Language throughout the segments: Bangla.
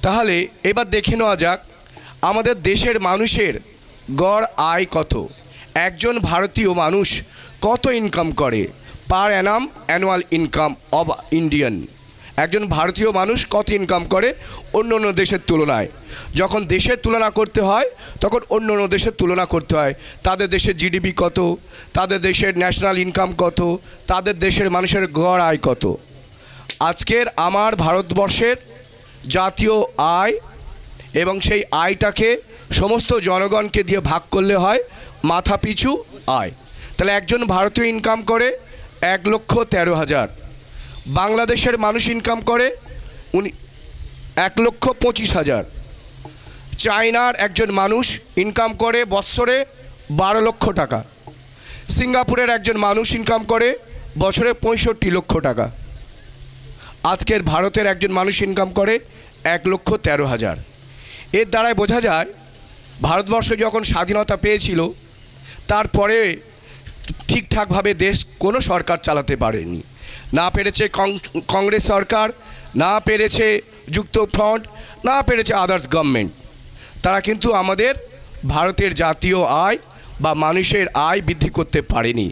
তাহলে এবার দেখে নেওয়া যাক আমাদের দেশের মানুষের গড় আয় কত। একজন ভারতীয় মানুষ কত ইনকাম করে per annum annual income of Indian. একজন ভারতীয় মানুষ কত ইনকাম করে অন্য অন্য দেশের তুলনায়। যখন দেশের তুলনা করতে হয় তখন অন্য অন্য দেশের তুলনা করতে হয়। তাদের দেশের জিডিপি কত, তাদের দেশের ন্যাশনাল ইনকাম কত, তাদের দেশের মানুষের গড় আয় কত। আজকের আমার ভারতবর্ষের জাতীয় আয় এবং সেই আয়টাকে সমস্ত জনগণকে দিয়ে ভাগ করলে হয় মাথাপিছু আয়। তাহলে একজন ভারতীয় ইনকাম করে 1,13,000। বাংলাদেশের মানুষ ইনকাম করে 1,25,000। চায়নার একজন মানুষ ইনকাম করে বৎসরে 12 লক্ষ টাকা। সিঙ্গাপুরের একজন মানুষ ইনকাম করে বছরে 65 লক্ষ টাকা। আজকের ভারতের একজন মানুষ ইনকাম করে 1,13,000। এর দ্বারাই বোঝা যায় ভারতবর্ষ যখন স্বাধীনতা পেয়েছিল তারপরে ঠিকঠাকভাবে দেশ কোনো সরকার চালাতে পারেনি। না পেরেছে কংগ্রেস সরকার, না পেরেছে যুক্তফ্রন্ট, না পেরেছে আদার্স গভর্নমেন্ট। তারা কিন্তু আমাদের ভারতের জাতীয় আয় বা মানুষের আয় বৃদ্ধি করতে পারেনি।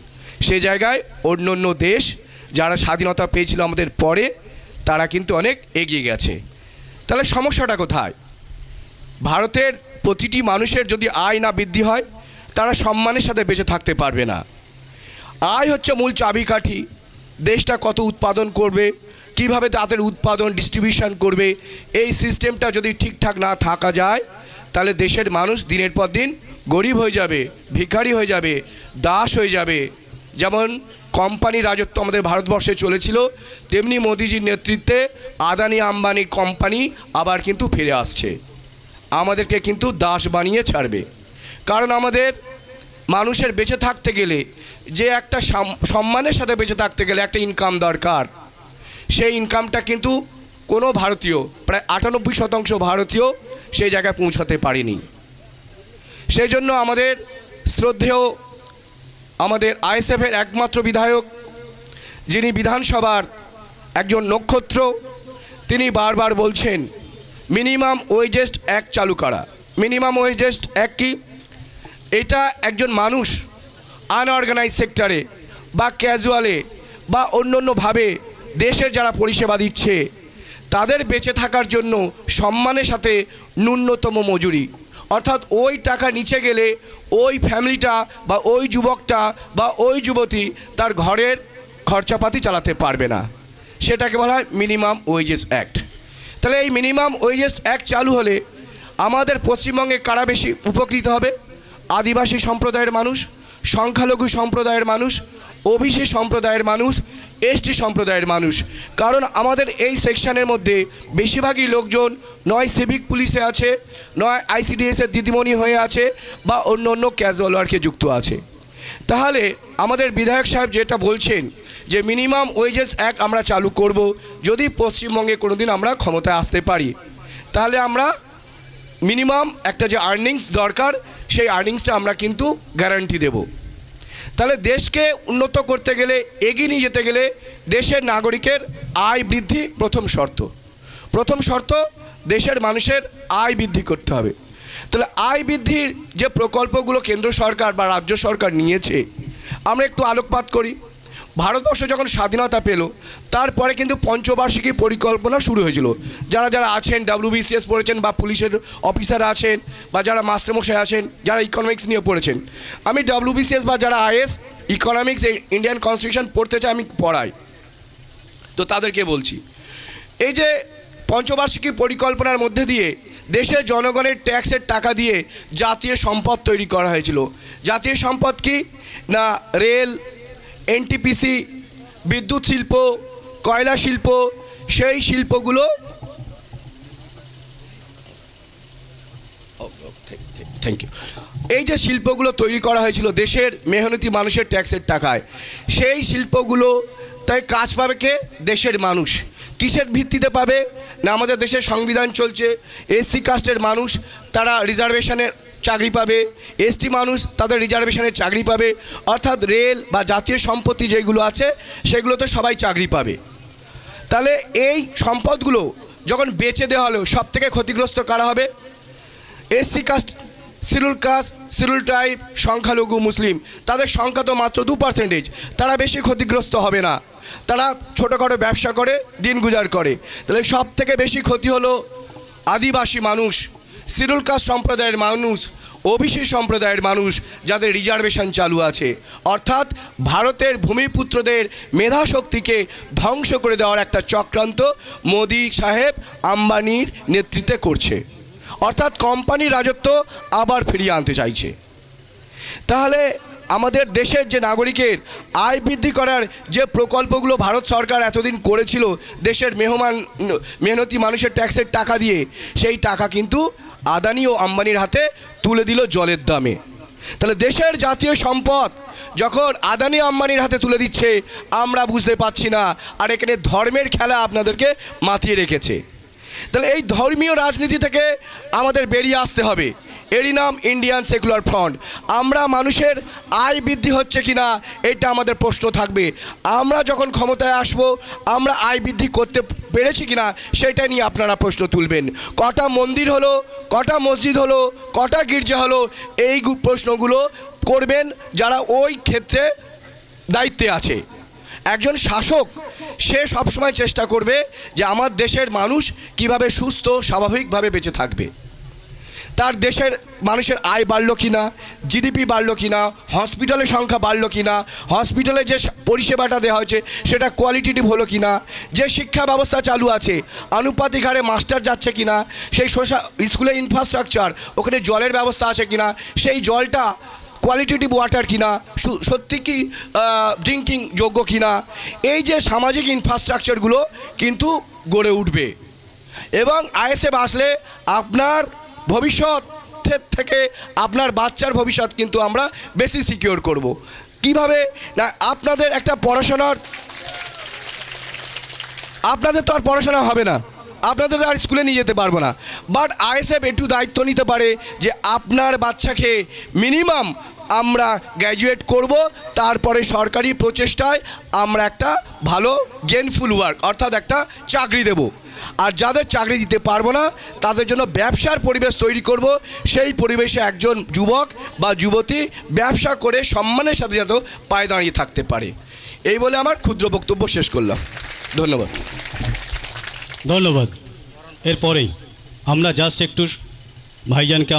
সে জায়গায় অন্য অন্য দেশ যারা স্বাধীনতা পেয়েছিল আমাদের পরে তারা কিন্তু অনেক এগিয়ে গেছে। তাহলে সমস্যাটা কোথায়? ভারতের প্রতিটি মানুষের যদি আয় না বৃদ্ধি হয় তারা সম্মানের সাথে বেঁচে থাকতে পারবে না। আয় হচ্ছে মূল চাবিকাঠি। দেশটা কত উৎপাদন করবে, কিভাবে তাদের উৎপাদন ডিস্ট্রিবিউশন করবে, এই সিস্টেমটা যদি ঠিকঠাক না থাকা যায় তাহলে দেশের মানুষ দিনের পর দিন গরিব হয়ে যাবে, ভিখারি হয়ে যাবে, দাস হয়ে যাবে। যেমন কোম্পানি রাজত্ব আমাদের ভারতবর্ষে চলেছিল তেমনি মোদিজির নেতৃত্বে আদানি আম্বানি কোম্পানি আবার কিন্তু ফিরে আসছে, আমাদেরকে কিন্তু দাস বানিয়ে ছাড়বে। কারণ আমাদের মানুষের বেঁচে থাকতে গেলে যে একটা সম্মানের সাথে বেঁচে থাকতে গেলে একটা ইনকাম দরকার, সেই ইনকামটা কিন্তু কোনো ভারতীয়, প্রায় 98% ভারতীয় সেই জায়গায় পৌঁছাতে পারেনি। সেই জন্য আমাদের শ্রদ্ধেয় আমাদের আইএসএফের একমাত্র বিধায়ক, যিনি বিধানসভার একজন নক্ষত্র, তিনি বারবার বলছেন মিনিমাম ওয়েজেস অ্যাক্ট চালু করা। মিনিমাম ওয়েজেস অ্যাক্ট কি? এটা একজন মানুষ আনঅর্গানাইজ সেক্টরে বা ক্যাজুয়ালে বা অন্যান্যভাবে দেশের যারা পরিষেবা দিচ্ছে তাদের বেঁচে থাকার জন্য সম্মানের সাথে ন্যূনতম মজুরি, অর্থাৎ ওই টাকা নিচে গেলে ওই ফ্যামিলিটা বা ওই যুবকটা বা ওই যুবতী তার ঘরের খরচাপাতি চালাতে পারবে না, সেটাকে বলা হয় মিনিমাম ওয়েজেস অ্যাক্ট। তাহলে এই মিনিমাম ওয়েজেস অ্যাক্ট চালু হলে আমাদের পশ্চিমবঙ্গে কারা বেশি উপকৃত হবে? আদিবাসী সম্প্রদায়ের মানুষ, সংখ্যালঘু সম্প্রদায়ের মানুষ, ওবিসি সম্প্রদায়ের মানুষ, এসটি সম্প্রদায়ের মানুষ। কারণ আমাদের এই সেকশনের মধ্যে বেশিরভাগই লোকজন নয় সিভিক পুলিশে আছে, নয় আইসিডিএসের দিদিমণি হয়ে আছে বা অন্য অন্য ক্যাজুয়াল ওয়ার্কে যুক্ত আছে। তাহলে আমাদের বিধায়ক সাহেব যেটা বলছেন যে মিনিমাম ওয়েজেস অ্যাক্ট আমরা চালু করব, যদি পশ্চিমবঙ্গে কোনো দিন আমরা ক্ষমতায় আসতে পারি তাহলে আমরা মিনিমাম একটা যে আর্নিংস দরকার সেই আর্নিংসটা আমরা কিন্তু গ্যারান্টি দেব। তাহলে দেশকে উন্নত করতে গেলে, এগিয়ে নিয়ে যেতে গেলে দেশের নাগরিকের আয় বৃদ্ধি প্রথম শর্ত। প্রথম শর্ত দেশের মানুষের আয় বৃদ্ধি করতে হবে। তাহলে আয় বৃদ্ধির যে প্রকল্পগুলো কেন্দ্র সরকার বা রাজ্য সরকার নিয়েছে আমরা একটু আলোকপাত করি। ভারতবর্ষ যখন স্বাধীনতা পেল তারপরে কিন্তু পঞ্চবার্ষিকী পরিকল্পনা শুরু হয়েছিল। যারা যারা আছেন WBCS পড়েছেন বা পুলিশের অফিসার আছেন বা যারা মাস্টারমশাই আছেন, যারা ইকোনমিক্স নিয়ে পড়েছেন, আমি WBCS বা যারা IAS ইকোনমিক্স ইন্ডিয়ান কনস্টিটিউশন পড়তে চাই আমি পড়াই, তো তাদেরকে বলছি এই যে পঞ্চবার্ষিকী পরিকল্পনার মধ্যে দিয়ে দেশের জনগণের ট্যাক্সের টাকা দিয়ে জাতীয় সম্পদ তৈরি করা হয়েছিল। জাতীয় সম্পদ কি না? রেল, NTPC, বিদ্যুৎ শিল্প, কয়লা শিল্প, সেই শিল্পগুলো থ্যাংক ইউ এই যে শিল্পগুলো তৈরি করা হয়েছিল দেশের মেহনতি মানুষের ট্যাক্সের টাকায়, সেই শিল্পগুলো তাই কাজ পাবে কে? দেশের মানুষ। কিসের ভিত্তিতে পাবে না? আমাদের দেশের সংবিধান চলছে, SC কাস্টের মানুষ তারা রিজার্ভেশনের চাকরি পাবে, ST মানুষ তাদের রিজার্ভেশনের চাকরি পাবে, অর্থাৎ রেল বা জাতীয় সম্পত্তি যেগুলো আছে সেগুলোতে সবাই চাকরি পাবে। তাহলে এই সম্পদগুলো যখন বেচে দেওয়া হলো, সব থেকে ক্ষতিগ্রস্ত কারা হবে? এসসি কাস্ট, শিডিউল ট্রাইব, সংখ্যালঘু মুসলিম, তাদের সংখ্যা তো মাত্র 2%, তারা বেশি ক্ষতিগ্রস্ত হবে না, তারা ছোটোখাটো ব্যবসা করে দিন গুজার করে। তাহলে সব থেকে বেশি ক্ষতি হলো আদিবাসী মানুষ, শিডিউল কাস্ট সম্প্রদায়ের মানুষ, ওবিসি সম্প্রদায়ের মানুষ, যাদের রিজার্ভেশন চালু আছে। অর্থাৎ ভারতের ভূমিপুত্রদের মেধাশক্তিকে ধ্বংস করে দেওয়ার একটা চক্রান্ত মোদি সাহেব আম্বানির নেতৃত্বে করছে। অর্থাৎ কোম্পানির রাজত্ব আবার ফিরিয়ে আনতে চাইছে। তাহলে আমাদের দেশের যে নাগরিকের আয় বৃদ্ধি করার যে প্রকল্পগুলো ভারত সরকার এতদিন করেছিল দেশের মেহনতি মানুষের ট্যাক্সের টাকা দিয়ে, সেই টাকা কিন্তু আদানি ও আম্বানির হাতে তুলে দিল জলের দামে। তাহলে দেশের জাতীয় সম্পদ যখন আদানি আম্বানির হাতে তুলে দিচ্ছে, আমরা বুঝতে পারছি না, আর এখানে ধর্মের খেলা আপনাদেরকে মাতিয়ে রেখেছে। তাহলে এই ধর্মীয় রাজনীতি থেকে আমাদের বেরিয়ে আসতে হবে। এরই নাম ইন্ডিয়ান সেকুলার ফ্রন্ট। আমরা মানুষের আয় বৃদ্ধি হচ্ছে কি না এটা আমাদের প্রশ্ন থাকবে। আমরা যখন ক্ষমতায় আসব, আমরা আয় বৃদ্ধি করতে পেরেছি কি না সেটা নিয়ে আপনারা প্রশ্ন তুলবেন। কটা মন্দির হলো, কটা মসজিদ হলো, কটা গির্জা হলো, এই প্রশ্নগুলো করবেন যারা ওই ক্ষেত্রে দায়িত্বে আছে। একজন শাসক সে সবসময় চেষ্টা করবে যে আমার দেশের মানুষ কিভাবে সুস্থ স্বাভাবিকভাবে বেঁচে থাকবে। তার দেশের মানুষের আয় বাড়লো কি না, জিডিপি বাড়লো কি না, হসপিটালের সংখ্যা বাড়লো কি না, হসপিটালে যে পরিষেবাটা দেওয়া হয়েছে সেটা কোয়ালিটিটিভ হলো কি না, যে শিক্ষা ব্যবস্থা চালু আছে আনুপাতিক হারে মাস্টার যাচ্ছে কি না, সেই স্কুলের ইনফ্রাস্ট্রাকচার, ওখানে জলের ব্যবস্থা আছে কি না, সেই জলটা কোয়ালিটেটিভ ওয়াটার কিনা, সত্যি কি ড্রিঙ্কিং যোগ্য কিনা, এই যে সামাজিক ইনফ্রাস্ট্রাকচারগুলো কিন্তু গড়ে উঠবে। এবং আইএসএফ আসলে আপনার ভবিষ্যতের থেকে আপনার বাচ্চার ভবিষ্যৎ কিন্তু আমরা বেশি সিকিওর করব। কিভাবে না, আপনাদের একটা পড়াশোনার, আপনাদের তো আর পড়াশোনা হবে না, আপনাদের আর স্কুলে নিয়ে যেতে পারবো না, বাট আইএসএফ একটু দায়িত্ব নিতে পারে যে আপনার বাচ্চাকে মিনিমাম আমরা গ্র্যাজুয়েট করব, তারপরে সরকারি প্রচেষ্টায় আমরা একটা ভালো গেইনফুল ওয়ার্ক অর্থাৎ একটা চাকরি দেব। আর যাদের চাকরি দিতে পারবো না তাদের জন্য ব্যবসার পরিবেশ তৈরি করব, সেই পরিবেশে একজন যুবক বা যুবতী ব্যবসা করে সম্মানের সাথে যাতে পায়ে দাঁড়িয়ে থাকতে পারে। এই বলে আমার ক্ষুদ্র বক্তব্য শেষ করলাম। ধন্যবাদ। ধন্যবাদ। এরপরেই আমরা জাস্ট একটু ভাইজানকে